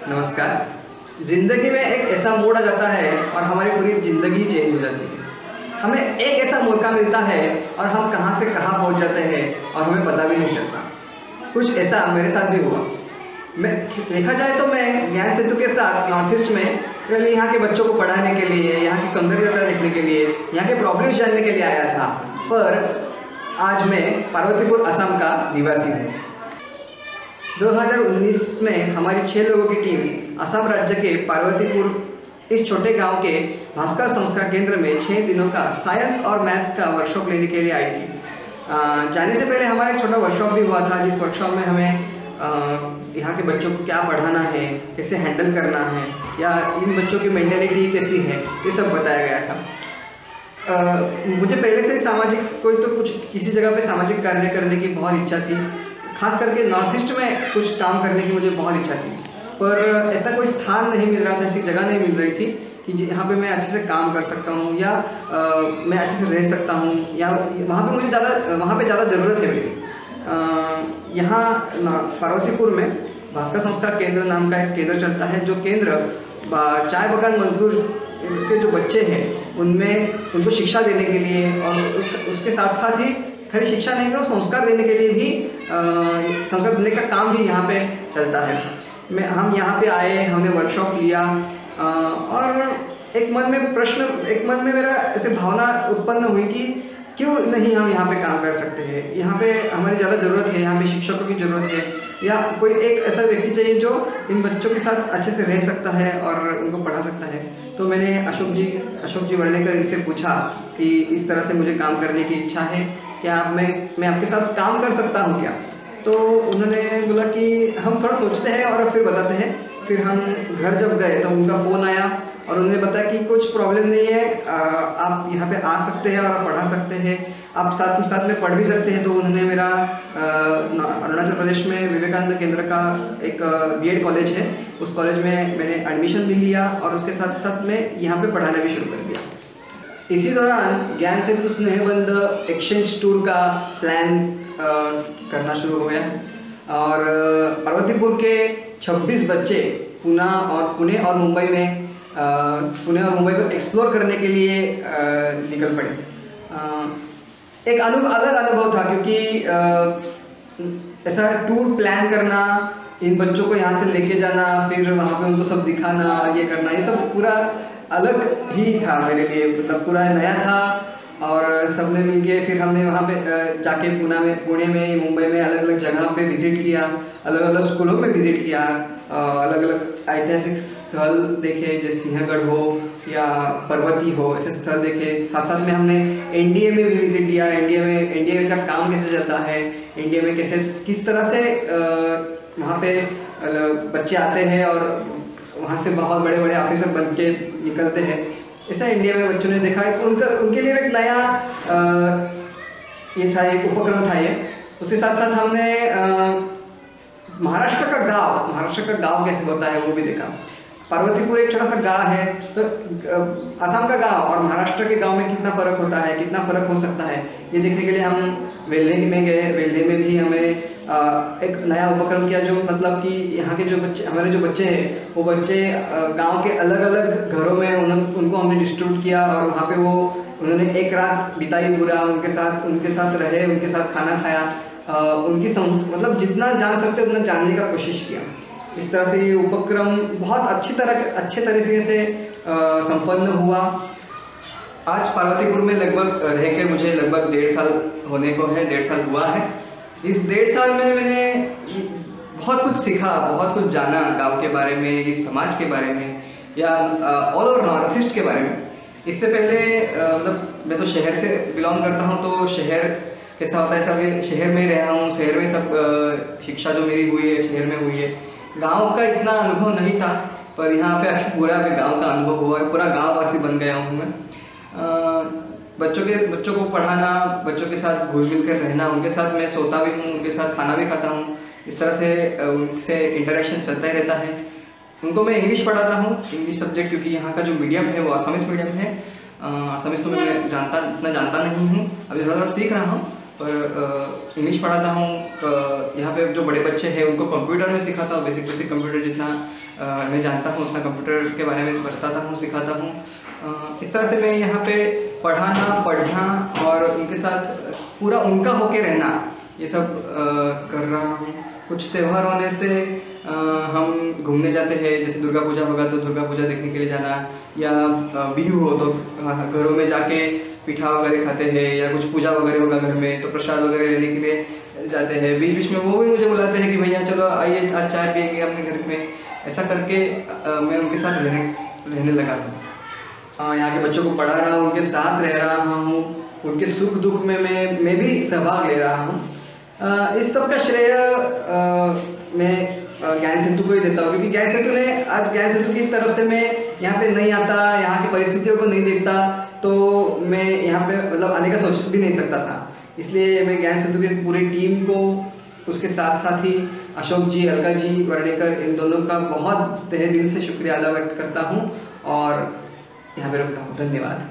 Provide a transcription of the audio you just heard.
नमस्कार। ज़िंदगी में एक ऐसा मोड़ आ जाता है और हमारी पूरी ज़िंदगी चेंज हो जाती है। हमें एक ऐसा मौका मिलता है और हम कहाँ से कहाँ पहुँच जाते हैं और हमें पता भी नहीं चलता। कुछ ऐसा मेरे साथ भी हुआ। मैं देखा जाए तो मैं ज्ञान सेतु के साथ नॉर्थ ईस्ट में कल यहाँ के बच्चों को पढ़ाने के लिए, यहाँ की सौंदर्यता देखने के लिए, यहाँ के प्रॉब्लम्स जानने के लिए आया था। पर आज मैं पार्वतीपुर असम का निवासी हूँ। 2019 में हमारी 6 लोगों की टीम असम राज्य के पार्वतीपुर इस छोटे गांव के भास्कर संस्कार केंद्र में 6 दिनों का साइंस और मैथ्स का वर्कशॉप लेने के लिए आई थी। जाने से पहले हमारा एक छोटा वर्कशॉप भी हुआ था, जिस वर्कशॉप में हमें यहाँ के बच्चों को क्या पढ़ाना है, कैसे हैंडल करना है, या इन बच्चों की मेंटालिटी कैसी है, ये सब बताया गया था। मुझे पहले से सामाजिक किसी जगह पे सामाजिक कार्य करने की बहुत इच्छा थी। खास करके नॉर्थ ईस्ट में कुछ काम करने की मुझे बहुत इच्छा थी, पर ऐसा कोई स्थान नहीं मिल रहा था, ऐसी जगह नहीं मिल रही थी कि जहाँ पे मैं अच्छे से काम कर सकता हूँ या मैं अच्छे से रह सकता हूँ, या वहाँ पे ज़्यादा ज़रूरत है मेरी। यहाँ पार्वतीपुर में भास्कर संस्कार केंद्र नाम का एक केंद्र चलता है, जो केंद्र चाय बगान मजदूर के जो बच्चे हैं उनको शिक्षा देने के लिए और उसके साथ साथ ही खाली शिक्षा नहीं है, संस्कार देने के लिए भी संस्कार देने का काम भी यहाँ पे चलता है। हम यहाँ पे आए, हमने वर्कशॉप लिया और एक मन में मेरा ऐसे भावना उत्पन्न हुई कि क्यों नहीं हम यहाँ पे काम कर सकते हैं। यहाँ पे हमारी ज़्यादा ज़रूरत है, यहाँ पे शिक्षकों की ज़रूरत है, या कोई एक ऐसा व्यक्ति चाहिए जो इन बच्चों के साथ अच्छे से रह सकता है और उनको पढ़ा सकता है। तो मैंने अशोक जी वर्णेकर इनसे पूछा कि इस तरह से मुझे काम करने की इच्छा है, क्या मैं आपके साथ काम कर सकता हूँ क्या? तो उन्होंने बोला कि हम थोड़ा सोचते हैं और फिर बताते हैं। फिर हम घर जब गए तो उनका फ़ोन आया और उन्होंने बताया कि कुछ प्रॉब्लम नहीं है, आप यहाँ पे आ सकते हैं और आप पढ़ा सकते हैं, आप साथ में पढ़ भी सकते हैं। तो उन्होंने मेरा अरुणाचल प्रदेश में विवेकानंद केंद्र का एक बीएड कॉलेज है, उस कॉलेज में मैंने एडमिशन भी लिया और उसके साथ साथ मैं यहाँ पे पढ़ाना भी शुरू कर दिया। इसी दौरान ज्ञान सेतु स्नेहबंध एक्सचेंज टूर का प्लान करना शुरू हो गया और पार्वतीपुर के 26 बच्चे पुणे और मुंबई को एक्सप्लोर करने के लिए निकल पड़े। एक अलग अनुभव था, क्योंकि ऐसा टूर प्लान करना, इन बच्चों को यहाँ से लेके जाना, फिर वहाँ पे उनको सब दिखाना, ये करना, ये सब पूरा अलग ही था मेरे लिए। मतलब पूरा नया था और सबने मिलके फिर हमने वहाँ पे जाके पुणे में मुंबई में अलग अलग जगह पे विज़िट किया, अलग अलग स्कूलों में विज़िट किया, अलग अलग ऐतिहासिक स्थल देखे, जैसे सिंहगढ़ हो या पर्वती हो, ऐसे स्थल देखे। साथ साथ में हमने एनडीए में भी विज़िट किया। एनडीए का काम कैसे चलता है, एनडीए में किस तरह से वहाँ पे बच्चे आते हैं और वहाँ से बहुत बड़े बड़े ऑफिसर बन के निकलते हैं। ऐसा इंडिया में बच्चों ने देखा है। उनके लिए एक नया एक उपक्रम था ये। उसके साथ साथ हमने महाराष्ट्र का गांव कैसे होता है वो भी देखा। पार्वतीपुर एक छोटा सा गांव है, तो असम का गांव और महाराष्ट्र के गांव में कितना फ़र्क होता है, कितना फ़र्क हो सकता है, ये देखने के लिए हम वेल्हे में गए। वेल्हे में भी हमें एक नया उपक्रम किया, जो मतलब कि यहाँ के हमारे जो बच्चे हैं, वो बच्चे गांव के अलग अलग घरों में उनको हमने डिस्ट्रीब्यूट किया और वहाँ पे उन्होंने एक रात बिताई पूरा उनके साथ रहे, उनके साथ खाना खाया, मतलब जितना जान सकते उतना जानने का कोशिश किया। इस तरह से ये उपक्रम बहुत अच्छे तरीके से संपन्न हुआ। आज पार्वतीपुर में लगभग रह के मुझे लगभग 1.5 साल होने को है, 1.5 साल हुआ है। इस 1.5 साल में मैंने बहुत कुछ सीखा, बहुत कुछ जाना गांव के बारे में, इस समाज के बारे में, या ऑल ओवर नॉर्थ ईस्ट के बारे में। इससे पहले मतलब मैं तो शहर से बिलोंग करता हूँ, तो शहर कैसा होता है, सब शहर में रहा हूँ, शहर में सब शिक्षा जो मेरी हुई है शहर में हुई है। गांव का इतना अनुभव नहीं था, पर यहाँ पे आके पूरा भी गांव का अनुभव हुआ है, पूरा गांववासी बन गया हूँ मैं। बच्चों को पढ़ाना, बच्चों के साथ घुल मिल कर रहना, उनके साथ मैं सोता भी हूँ, उनके साथ खाना भी खाता हूँ। इस तरह से उनसे इंटरेक्शन चलता ही रहता है। उनको मैं इंग्लिश पढ़ाता हूँ, इंग्लिश सब्जेक्ट, क्योंकि यहाँ का जो मीडियम है वो असमिस मीडियम है। असमिस तो मैं इतना जानता नहीं हूँ, अभी थोड़ा सीख रहा हूँ। पर इंग्लिश पढ़ाता हूँ। यहाँ पे जो बड़े बच्चे हैं उनको कंप्यूटर में सिखाता हूँ, बेसिक कंप्यूटर जितना मैं जानता हूँ उतना कंप्यूटर के बारे में बताता हूँ, सिखाता हूँ। इस तरह से मैं यहाँ पे पढ़ना और उनके साथ पूरा उनका होके रहना, ये सब कर रहा हूँ। कुछ त्यौहार होने से हम घूमने जाते हैं, जैसे दुर्गा पूजा होगा तो दुर्गा पूजा देखने के लिए जाना, या बिहू हो तो घरों में जाके पिठा वगैरह खाते हैं, या कुछ पूजा वगैरह होगा घर में तो प्रसाद वगैरह लेने के लिए जाते हैं। बीच बीच में वो भी मुझे बुलाते हैं कि भैया चलो आइए आज चाय पियेंगे अपने घर में। ऐसा करके मैं उनके साथ रहने लगा हूँ। यहाँ के बच्चों को पढ़ा रहा हूँ, उनके साथ रह रहा हूँ, उनके सुख दुख में मैं भी सहभाग ले रहा हूँ। इस सब का श्रेय मैं ज्ञान सिंधु को ही देता हूँ, क्योंकि ज्ञान सिंधु की तरफ से मैं यहाँ पे नहीं आता, यहाँ की परिस्थितियों को नहीं देखता, तो मैं यहाँ पे मतलब आने का सोच भी नहीं सकता था। इसलिए मैं ज्ञान सिंधु की पूरी टीम को, उसके साथ साथ ही अशोक जी, अलका जी, वर्णेकर, इन दोनों का बहुत तहे दिल से शुक्रिया अदा व्यक्त करता हूँ और यहाँ पे रुकता हूँ। धन्यवाद।